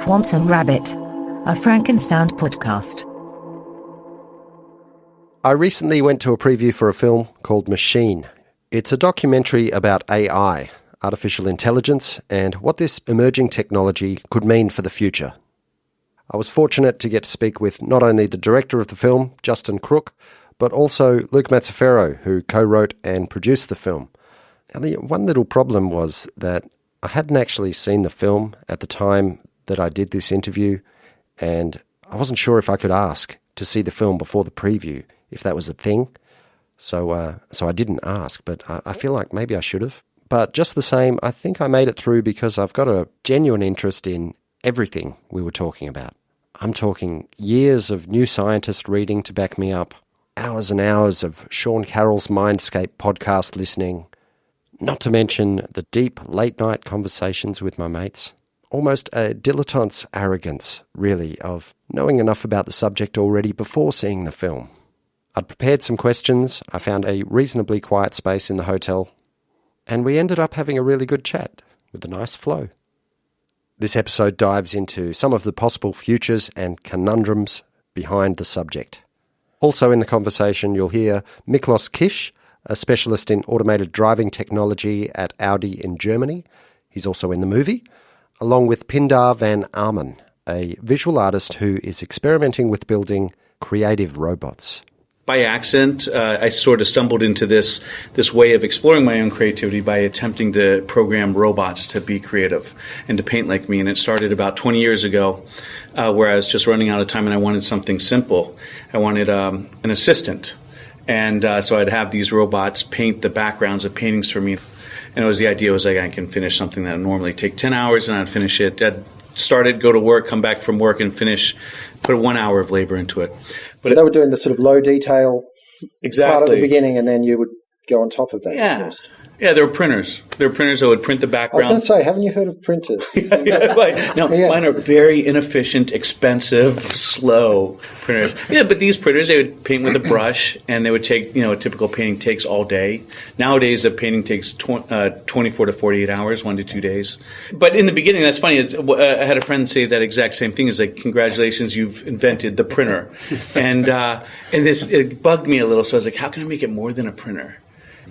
Quantum Rabbit, a Frankensound podcast. I recently went to a preview for a film called Machine. It's a documentary about AI, artificial intelligence, and what this emerging technology could mean for the future. I was fortunate to get to speak with not only the director of the film, Justin Krook, but also Luke Mazzaferro, who co-wrote and produced the film. Now, the one little problem was that I hadn't actually seen the film at the time that I did this interview, and I wasn't sure if I could ask to see the film before the preview, if that was a thing. So I didn't ask, but I feel like maybe I should have. But just the same, I think I made it through because I've got a genuine interest in everything we were talking about. I'm talking years of new scientist reading to back me up, hours and hours of Sean Carroll's Mindscape podcast listening, not to mention the deep late-night conversations with my mates. Almost a dilettante's arrogance, really, of knowing enough about the subject already before seeing the film. I'd prepared some questions, I found a reasonably quiet space in the hotel, and we ended up having a really good chat with a nice flow. This episode dives into some of the possible futures and conundrums behind the subject. Also in the conversation, you'll hear Miklos Kiss, a specialist in automated driving technology at Audi in Germany. He's also in the movie, along with Pindar Van Arman, a visual artist who is experimenting with building creative robots. By accident, I sort of stumbled into this way of exploring my own creativity by attempting to program robots to be creative and to paint like me. And it started about 20 years ago, where I was just running out of time and I wanted something simple. I wanted an assistant. And so I'd have these robots paint the backgrounds of paintings for me. And the idea was like I can finish something that would normally take 10 hours and I'd finish it. I'd start it, go to work, come back from work and finish, put 1 hour of labor into it. But so they were doing the sort of low detail part at the beginning, and then you would go on top of that first. Yeah, there were printers. There were printers that would print the background. I was going to say, haven't you heard of printers? Mine are very inefficient, expensive, slow printers. Yeah, but these printers, they would paint with a brush, and they would take, a typical painting takes all day. Nowadays, a painting takes 24 to 48 hours, 1 to 2 days. But in the beginning, that's funny. I had a friend say that exact same thing. It's like, congratulations, you've invented the printer. And it bugged me a little, so I was like, how can I make it more than a printer?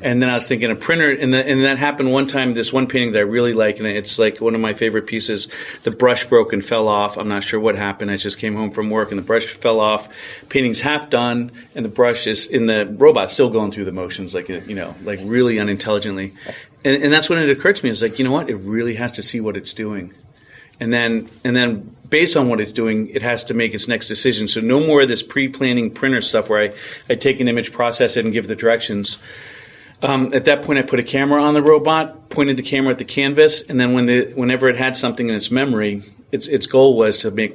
And then I was thinking a printer, and that happened one time, this one painting that I really like, and it's like one of my favorite pieces. The brush broke and fell off. I'm not sure what happened. I just came home from work, and the brush fell off. Painting's half done, and the brush is in the robot still going through the motions, like really unintelligently. And that's when it occurred to me. It's like, you know what? It really has to see what it's doing. And then based on what it's doing, it has to make its next decision. So no more of this pre-planning printer stuff where I take an image, process it, and give the directions. At that point, I put a camera on the robot, pointed the camera at the canvas, and then whenever it had something in its memory, its goal was to make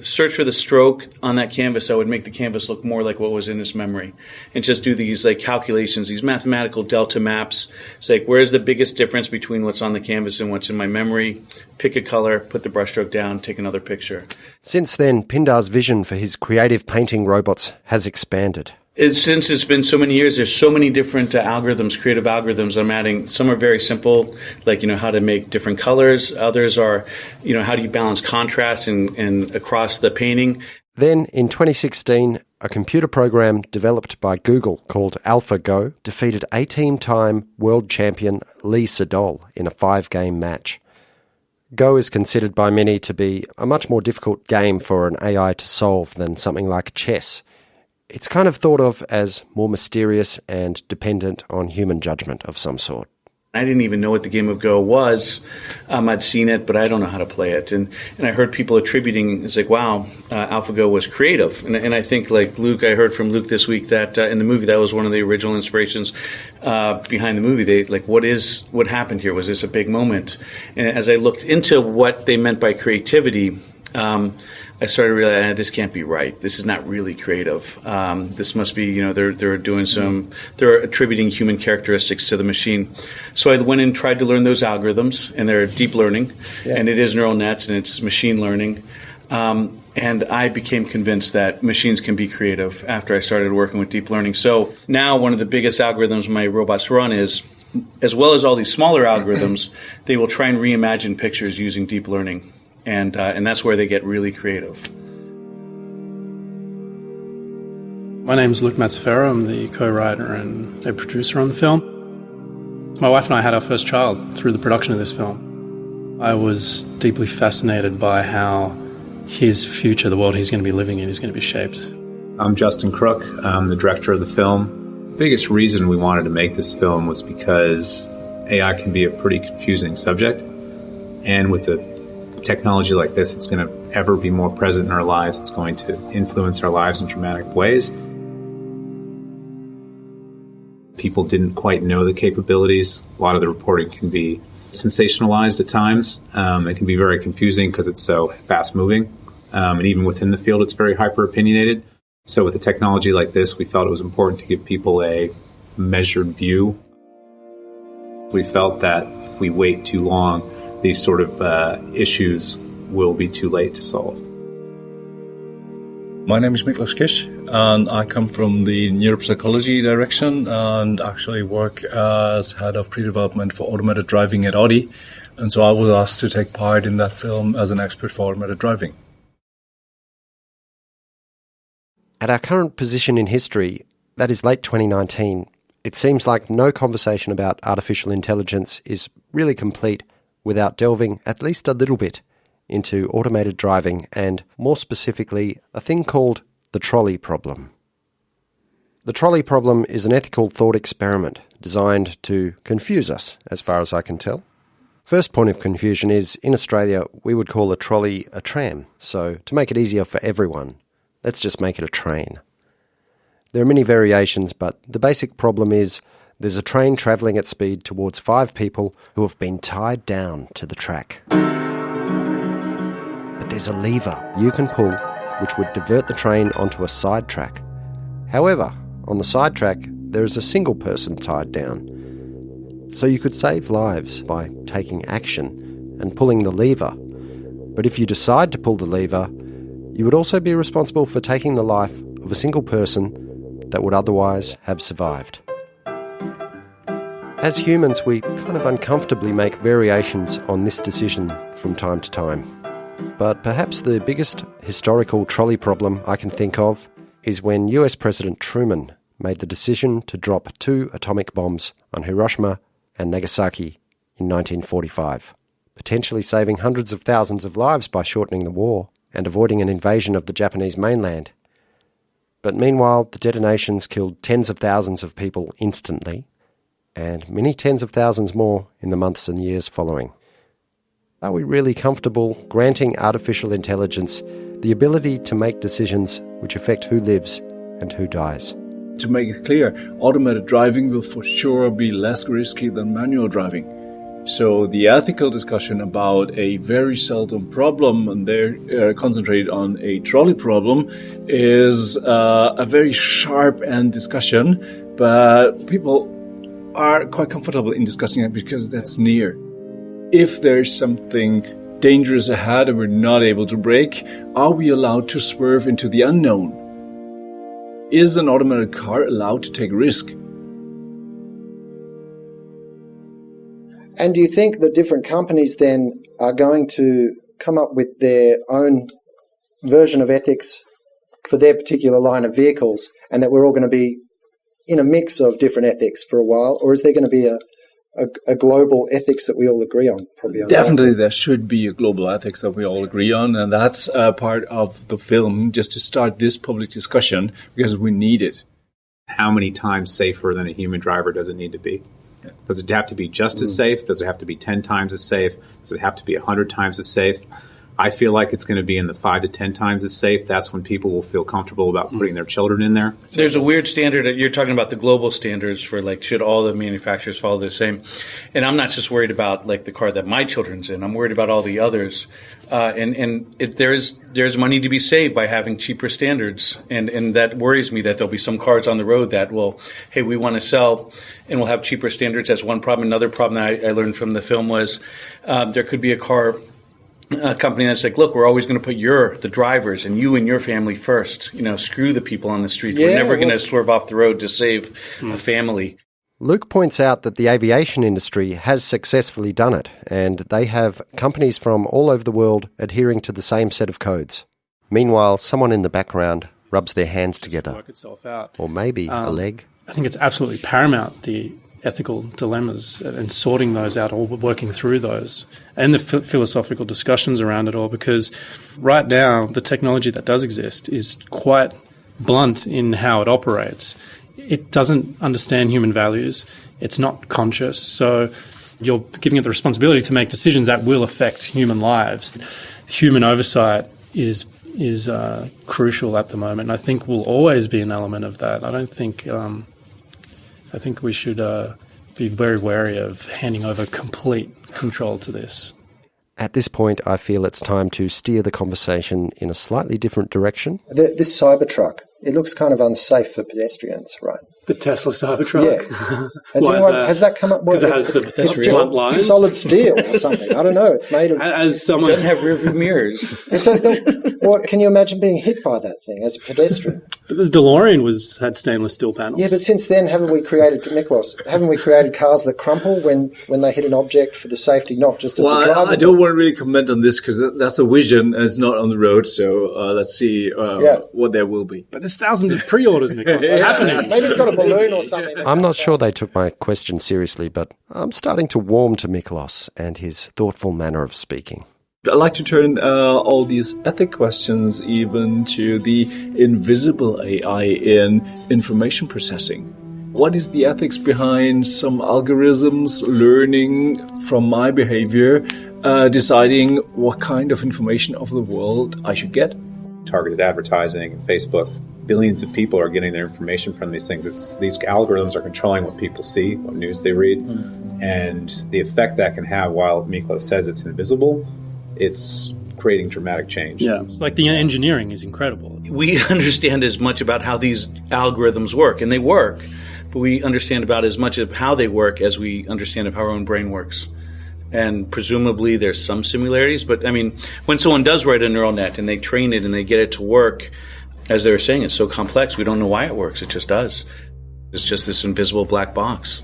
search for the stroke on that canvas that would make the canvas look more like what was in its memory, and just do these calculations, these mathematical delta maps. It's like, where's the biggest difference between what's on the canvas and what's in my memory? Pick a color, put the brushstroke down, take another picture. Since then, Pindar's vision for his creative painting robots has expanded. Since it's been so many years, there's so many different algorithms, creative algorithms I'm adding. Some are very simple, like, how to make different colors. Others are, how do you balance contrast and across the painting. Then, in 2016, a computer program developed by Google called AlphaGo defeated 18-time world champion Lee Sedol in a 5-game match. Go is considered by many to be a much more difficult game for an AI to solve than something like chess. It's kind of thought of as more mysterious and dependent on human judgment of some sort. I didn't even know what the game of Go was. I'd seen it, but I don't know how to play it. And I heard people attributing, it's like, wow, AlphaGo was creative. And I think, like Luke, I heard from Luke this week that in the movie, that was one of the original inspirations behind the movie. What happened here? Was this a big moment? And as I looked into what they meant by creativity, I started realizing this can't be right. This is not really creative. This must be, they're attributing human characteristics to the machine. So I went and tried to learn those algorithms, and they're deep learning, and it is neural nets, and it's machine learning. And I became convinced that machines can be creative after I started working with deep learning. So now one of the biggest algorithms my robots run is, as well as all these smaller algorithms, they will try and reimagine pictures using deep learning. And that's where they get really creative. My name is Luke Mazzaferro. I'm the co-writer and a producer on the film. My wife and I had our first child through the production of this film. I was deeply fascinated by how his future, the world he's going to be living in, is going to be shaped. I'm Justin Krook. I'm the director of the film. The biggest reason we wanted to make this film was because AI can be a pretty confusing subject. And with a technology like this, it's going to ever be more present in our lives. It's going to influence our lives in dramatic ways. People didn't quite know the capabilities. A lot of the reporting can be sensationalized at times. It can be very confusing because it's so fast-moving. And even within the field, it's very hyper-opinionated. So with a technology like this, we felt it was important to give people a measured view. We felt that if we wait too long, these sort of issues will be too late to solve. My name is Miklos Kiss, and I come from the neuropsychology direction and actually work as head of pre-development for automated driving at Audi. And so I was asked to take part in that film as an expert for automated driving. At our current position in history, that is late 2019, it seems like no conversation about artificial intelligence is really complete without delving at least a little bit into automated driving and, more specifically, a thing called the trolley problem. The trolley problem is an ethical thought experiment designed to confuse us, as far as I can tell. First point of confusion is, in Australia, we would call a trolley a tram, so to make it easier for everyone, let's just make it a train. There are many variations, but the basic problem is there's a train travelling at speed towards 5 people who have been tied down to the track. But there's a lever you can pull which would divert the train onto a side track. However, on the side track, there is a single person tied down. So you could save lives by taking action and pulling the lever. But if you decide to pull the lever, you would also be responsible for taking the life of a single person that would otherwise have survived. As humans, we kind of uncomfortably make variations on this decision from time to time. But perhaps the biggest historical trolley problem I can think of is when US President Truman made the decision to drop 2 atomic bombs on Hiroshima and Nagasaki in 1945, potentially saving hundreds of thousands of lives by shortening the war and avoiding an invasion of the Japanese mainland. But meanwhile, the detonations killed tens of thousands of people instantly, and many tens of thousands more in the months and years following. Are we really comfortable granting artificial intelligence the ability to make decisions which affect who lives and who dies? To make it clear, automated driving will for sure be less risky than manual driving. So the ethical discussion about a very seldom problem, and they're concentrated on a trolley problem, is a very sharp-end discussion, but people are quite comfortable in discussing it because that's near. If there's something dangerous ahead and we're not able to brake, are we allowed to swerve into the unknown? Is an automated car allowed to take risk? And do you think the different companies then are going to come up with their own version of ethics for their particular line of vehicles, and that we're all going to be in a mix of different ethics for a while? Or is there going to be a global ethics that we all agree on? Probably definitely there should be a global ethics that we all agree on, and that's part of the film, just to start this public discussion, because we need it. How many times safer than a human driver does it need to be? Does it have to be just as safe? Does it have to be 10 times as safe? Does it have to be 100 times as safe? I feel like it's going to be in the 5 to 10 times as safe. That's when people will feel comfortable about putting their children in there. There's a weird standard. You're talking about the global standards for, like, should all the manufacturers follow the same? And I'm not just worried about, like, the car that my children's in. I'm worried about all the others. There's money to be saved by having cheaper standards. And that worries me that there'll be some cars on the road that will, hey, we want to sell, and we'll have cheaper standards. That's one problem. Another problem that I learned from the film was there could be a company that's like, look, we're always going to put the drivers and you and your family first. Screw the people on the street. We're never going to swerve off the road to save a family. Luke points out that the aviation industry has successfully done it, and they have companies from all over the world adhering to the same set of codes. Meanwhile, someone in the background rubs their hands together. Work itself out. Or maybe a leg. I think it's absolutely paramount, the ethical dilemmas and sorting those out, or working through those, and the philosophical discussions around it all, because right now the technology that does exist is quite blunt in how it operates. It doesn't understand human values. It's not conscious. So you're giving it the responsibility to make decisions that will affect human lives. Human oversight is crucial at the moment. And I think will always be an element of that. I think we should be very wary of handing over complete control to this. At this point, I feel it's time to steer the conversation in a slightly different direction. This Cybertruck, it looks kind of unsafe for pedestrians, right? The Tesla Cybertruck? Yeah. Has that come up? Because it has the it's blunt lines? just solid steel or something. I don't know. It's made of... It doesn't have rear view mirrors. Can you imagine being hit by that thing as a pedestrian? But the DeLorean had stainless steel panels. Yeah, but since then, haven't we created cars that crumple when they hit an object for the safety, not just of the driver? I don't want to really comment on this because that's a vision and it's not on the road. So let's see what there will be. But there's thousands of pre-orders, Miklos. It's happening. Maybe it's got a balloon or something. I'm not sure they took my question seriously, but I'm starting to warm to Miklos and his thoughtful manner of speaking. I'd like to turn all these ethic questions even to the invisible AI in information processing. What is the ethics behind some algorithms learning from my behavior, deciding what kind of information of the world I should get? Targeted advertising, Facebook, billions of people are getting their information from these things. These algorithms are controlling what people see, what news they read, and the effect that can have, while Miklos says it's invisible, it's creating dramatic change. Yeah, like the engineering is incredible. We understand as much about how these algorithms work, and they work, but we understand about as much of how they work as we understand of how our own brain works. And presumably there's some similarities, but I mean, when someone does write a neural net and they train it and they get it to work, as they were saying, it's so complex, we don't know why it works, it just does. It's just this invisible black box.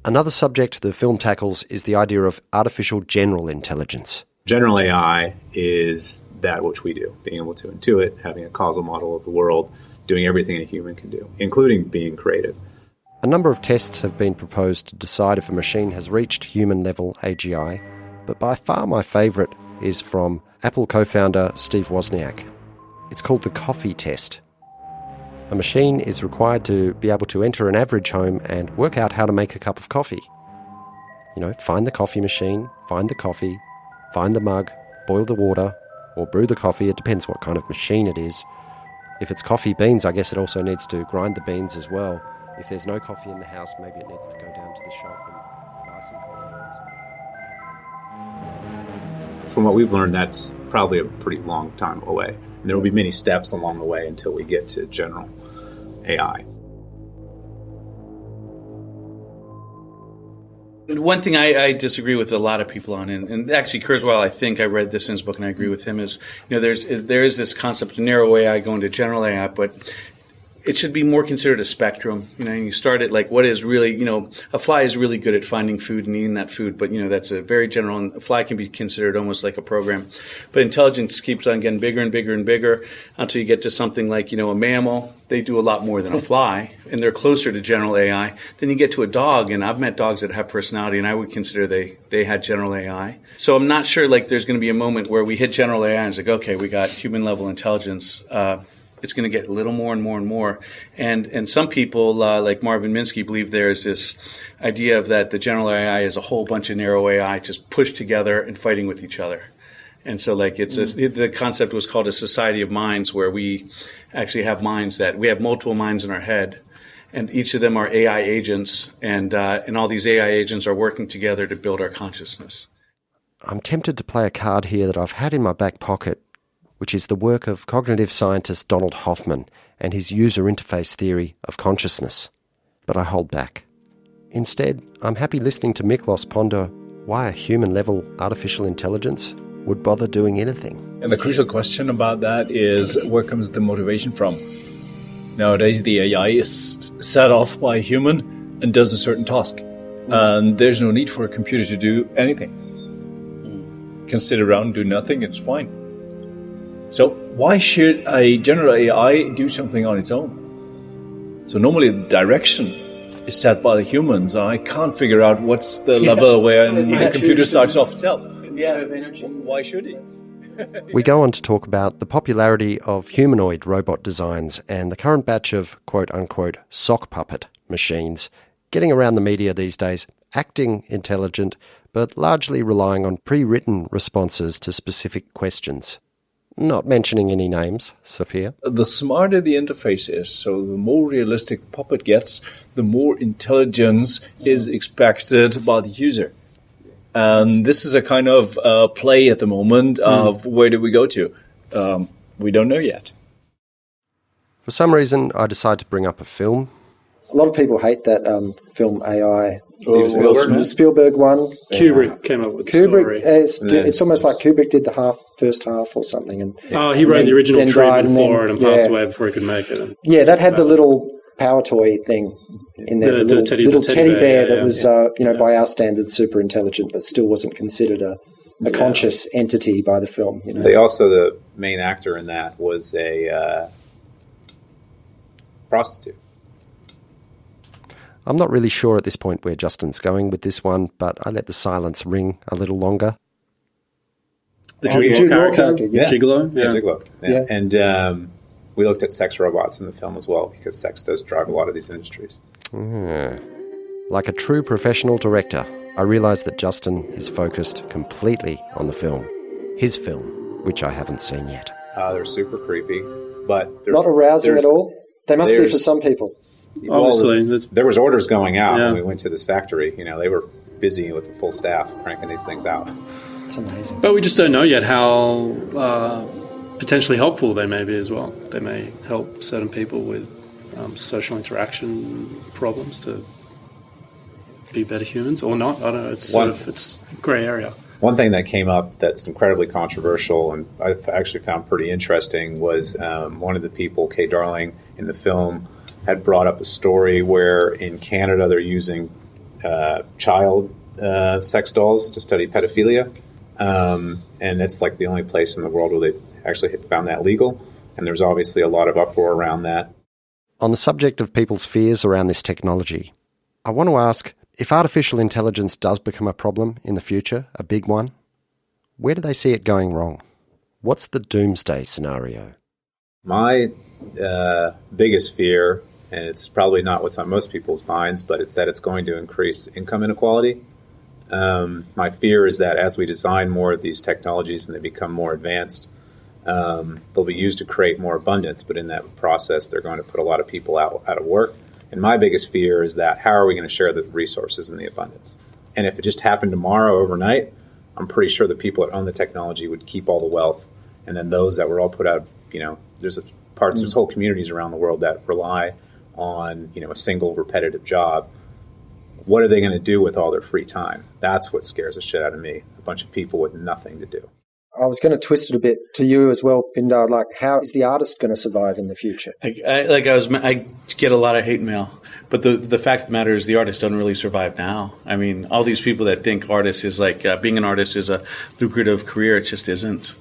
Another subject the film tackles is the idea of artificial general intelligence. General AI is that which we do, being able to intuit, having a causal model of the world, doing everything a human can do, including being creative. A number of tests have been proposed to decide if a machine has reached human-level AGI, but by far my favourite is from Apple co-founder Steve Wozniak. It's called the coffee test. A machine is required to be able to enter an average home and work out how to make a cup of coffee. Find the coffee machine, find the coffee, find the mug, boil the water, or brew the coffee. It depends what kind of machine it is. If it's coffee beans, I guess it also needs to grind the beans as well. If there's no coffee in the house, maybe it needs to go down to the shop and buy some coffee. From what we've learned, that's probably a pretty long time away. And there will be many steps along the way until we get to general AI. One thing I disagree with a lot of people on, and actually Kurzweil, I think I read this in his book and I agree with him, is there is this concept of narrow AI going to general AI, but it should be more considered a spectrum. You start at like what is really, a fly is really good at finding food and eating that food, but that's a very general, and a fly can be considered almost like a program. But intelligence keeps on getting bigger and bigger and bigger until you get to something like, a mammal. They do a lot more than a fly, and they're closer to general AI. Then you get to a dog, and I've met dogs that have personality, and I would consider they had general AI. So I'm not sure there's going to be a moment where we hit general AI and it's like, okay, we got human level intelligence. It's going to get a little more and more and more. And some people, like Marvin Minsky, believe there's this idea of that the general AI is a whole bunch of narrow AI just pushed together and fighting with each other. And so the concept was called a society of minds, where we actually have minds that we have multiple minds in our head, and each of them are AI agents, and all these AI agents are working together to build our consciousness. I'm tempted to play a card here that I've had in my back pocket, which is the work of cognitive scientist Donald Hoffman and his user interface theory of consciousness. But I hold back. Instead, I'm happy listening to Miklos ponder why a human-level artificial intelligence would bother doing anything. And the crucial question about that is, where comes the motivation from? Nowadays, the AI is set off by a human and does a certain task. And there's no need for a computer to do anything. You can sit around and do nothing, it's fine. So why should a general AI do something on its own? So normally the direction is set by the humans. I can't figure out what's the level where the computer starts off itself. Conserve energy. Why should it? We go on to talk about the popularity of humanoid robot designs and the current batch of quote-unquote sock puppet machines getting around the media these days, acting intelligent, but largely relying on pre-written responses to specific questions. Not mentioning any names, Sophia. The smarter the interface is, so the more realistic the puppet gets, the more intelligence is expected by the user. And this is a kind of play at the moment of where do we go to? We don't know yet. For some reason, I decided to bring up a film. A lot of people hate that film AI. Spielberg? The Spielberg one. Kubrick came up with the Kubrick, story. it's almost like Kubrick did the first half or something. And he wrote the original then died treatment for it and passed yeah. away before he could make it. Yeah, that had the little power toy thing in there. The little teddy bear that was, yeah. by our standards, super intelligent, but still wasn't considered a conscious entity by the film. You know? They also, the main actor in that was a prostitute. I'm not really sure at this point where Justin's going with this one, but I let the silence ring a little longer. The Jude Law character, yeah. Gigolo? Yeah, Gigolo. Yeah. Yeah. And we looked at sex robots in the film as well, because sex does drive a lot of these industries. Like a true professional director, I realised that Justin is focused completely on the film. His film, which I haven't seen yet. They're super creepy, but... Not arousing at all? They must be for some people. Obviously. There was orders going out Yeah. when we went to this factory. They were busy with the full staff cranking these things out. It's amazing. But we just don't know yet how potentially helpful they may be as well. They may help certain people with social interaction problems to be better humans or not. I don't know. It's it's a grey area. One thing that came up that's incredibly controversial and I've actually found pretty interesting was one of the people, Kay Darling, in the film had brought up a story where in Canada they're using child sex dolls to study pedophilia. And it's like the only place in the world where they actually found that legal. And there's obviously a lot of uproar around that. On the subject of people's fears around this technology, I want to ask, if artificial intelligence does become a problem in the future, a big one, where do they see it going wrong? What's the doomsday scenario? My biggest fear, and it's probably not what's on most people's minds, but it's that it's going to increase income inequality. My fear is that as we design more of these technologies and they become more advanced, they'll be used to create more abundance, but in that process, they're going to put a lot of people out of work. And my biggest fear is that how are we going to share the resources and the abundance? And if it just happened tomorrow overnight, I'm pretty sure the people that own the technology would keep all the wealth. And then those that were all put out, there's whole communities around the world that rely on, a single repetitive job. What are they going to do with all their free time? That's what scares the shit out of me. A bunch of people with nothing to do. I was going to twist it a bit to you as well, Pindar. Like, how is the artist going to survive in the future? I get a lot of hate mail, but the fact of the matter is the artists don't really survive now. I mean, all these people that think artists is like being an artist is a lucrative career, it just isn't.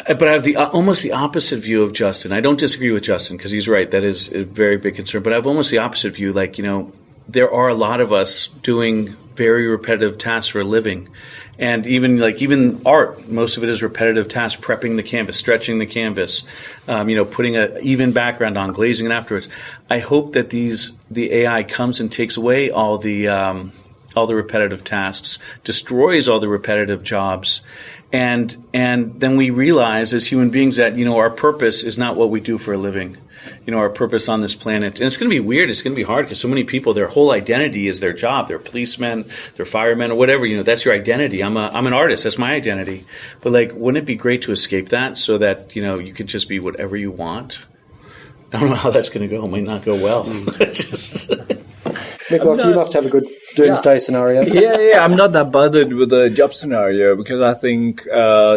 But I have almost the opposite view of Justin. I don't disagree with Justin because he's right. That is a very big concern. But I have almost the opposite view. Like, there are a lot of us doing very repetitive tasks for a living. And even art, most of it is repetitive tasks, prepping the canvas, stretching the canvas, putting an even background on, glazing it afterwards. I hope that the AI comes and takes away all the repetitive tasks, destroys all the repetitive jobs, and then we realize as human beings that our purpose is not what we do for a living. Our purpose on this planet. And it's going to be weird. It's going to be hard because so many people, their whole identity is their job. They're policemen, they're firemen, or whatever. That's your identity. I'm an artist. That's my identity. But wouldn't it be great to escape that so that, you could just be whatever you want? I don't know how that's going to go. It might not go well. Miklos, you must have a good doomsday scenario. Yeah, I'm not that bothered with the job scenario because I think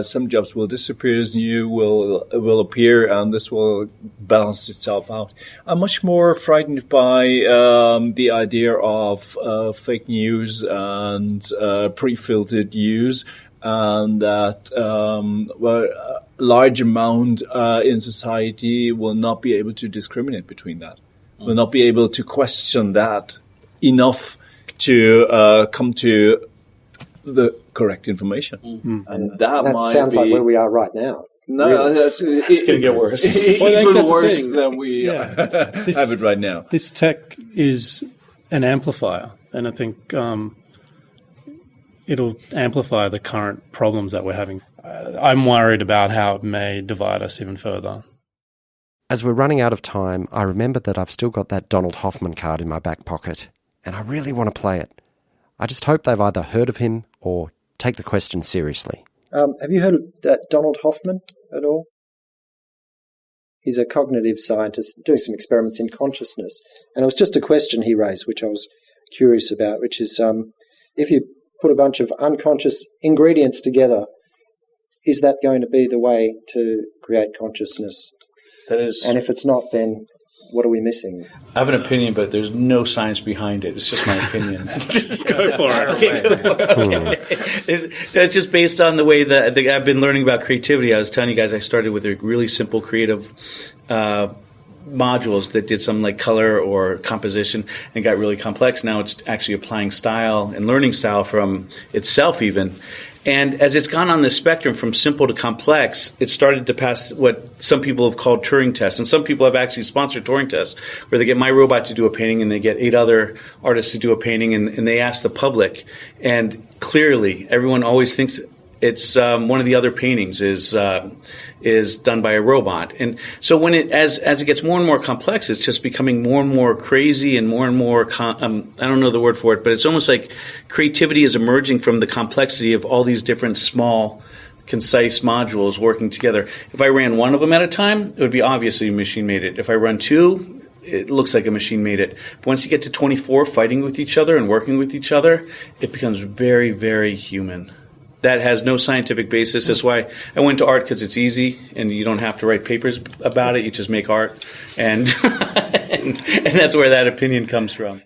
some jobs will disappear, new will appear, and this will balance itself out. I'm much more frightened by the idea of fake news and pre-filtered news, and that a large amount in society will not be able to discriminate between that, will not be able to question that enough to come to the correct information. And that sounds like where we are right now. No, really. it's going to get worse. It's even worse than we have it right now. This tech is an amplifier, and I think it'll amplify the current problems that we're having. I'm worried about how it may divide us even further. As we're running out of time, I remember that I've still got that Donald Hoffman card in my back pocket, and I really want to play it. I just hope they've either heard of him or take the question seriously. Have you heard of that Donald Hoffman at all? He's a cognitive scientist doing some experiments in consciousness. And it was just a question he raised, which I was curious about, which is if you put a bunch of unconscious ingredients together, is that going to be the way to create consciousness? That is, and if it's not, then what are we missing? I have an opinion, but there's no science behind it. It's just my opinion. Just go for it. It's just based on the way that I've been learning about creativity. I was telling you guys I started with a really simple creative modules that did some like color or composition and got really complex. Now it's actually applying style and learning style from itself even. And as it's gone on this spectrum from simple to complex, it started to pass what some people have called Turing Tests. And some people have actually sponsored Turing Tests where they get my robot to do a painting and they get 8 other artists to do a painting and they ask the public. And clearly, everyone always thinks it's one of the other paintings is done by a robot. And so when as it gets more and more complex, it's just becoming more and more crazy and more, I don't know the word for it, but it's almost like creativity is emerging from the complexity of all these different small, concise modules working together. If I ran one of them at a time, it would be obviously a machine made it. If I run 2, it looks like a machine made it. But once you get to 24 fighting with each other and working with each other, it becomes very, very human. That has no scientific basis. That's why I went to art, because it's easy and you don't have to write papers about it. You just make art. And and that's where that opinion comes from.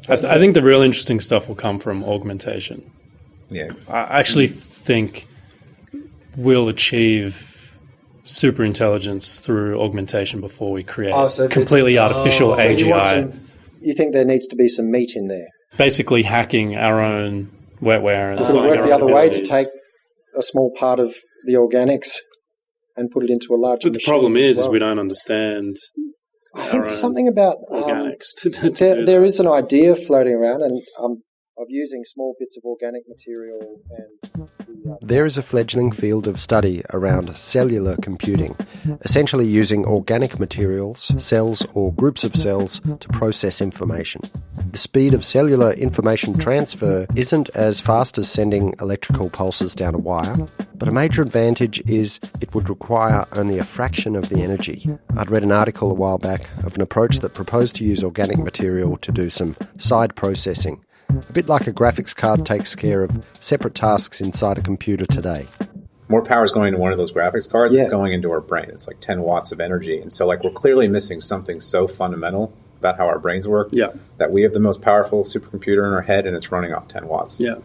I think the real interesting stuff will come from augmentation. Yeah. I actually think we'll achieve super intelligence through augmentation before we create completely artificial AGI. You think there needs to be some meat in there? Basically hacking our own wetware. And would it work the other way to take a small part of the organics and put it into a larger machine? But the problem is we don't understand. I heard something about organics. There is an idea floating around, and of using small bits of organic material and there is a fledgling field of study around cellular computing, essentially using organic materials, cells or groups of cells to process information. The speed of cellular information transfer isn't as fast as sending electrical pulses down a wire, but a major advantage is it would require only a fraction of the energy. I'd read an article a while back of an approach that proposed to use organic material to do some side processing, a bit like a graphics card takes care of separate tasks inside a computer today. More power is going into one of those graphics cards. It's going into our brain. It's like 10 watts of energy. And so we're clearly missing something so fundamental about how our brains work that we have the most powerful supercomputer in our head and it's running off 10 watts. Yeah.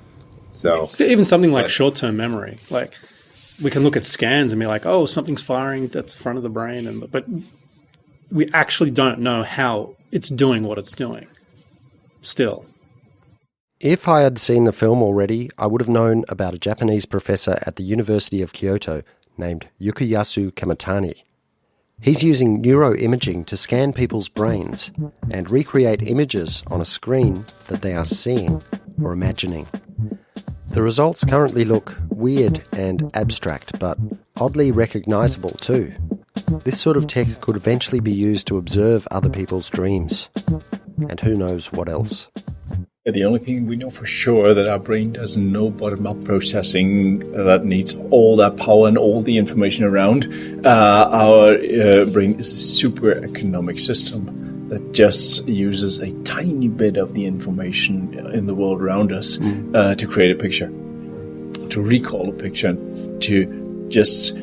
So even something like short-term memory. Like we can look at scans and be like, oh, something's firing at the front of the brain. But we actually don't know how it's doing what it's doing still. If I had seen the film already, I would have known about a Japanese professor at the University of Kyoto named Yukiyasu Kamatani. He's using neuroimaging to scan people's brains and recreate images on a screen that they are seeing or imagining. The results currently look weird and abstract, but oddly recognisable too. This sort of tech could eventually be used to observe other people's dreams. And who knows what else. The only thing we know for sure that our brain doesn't know bottom-up processing that needs all that power and all the information around. Our brain is a super economic system. that just uses a tiny bit of the information in the world around us to create a picture, to recall a picture, to just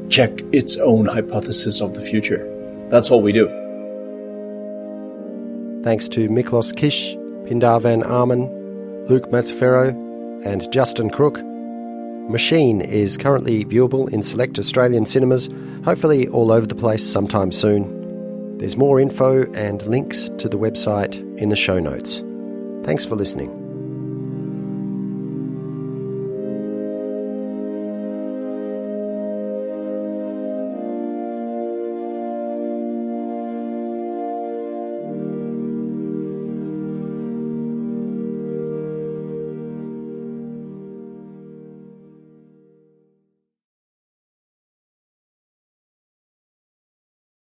check its own hypothesis of the future. That's all we do. Thanks to Miklos Kiss, Pindar Van Arman, Luke Mazzaferro, and Justin Krook. Machine is currently viewable in select Australian cinemas, hopefully all over the place sometime soon. There's more info and links to the website in the show notes. Thanks for listening.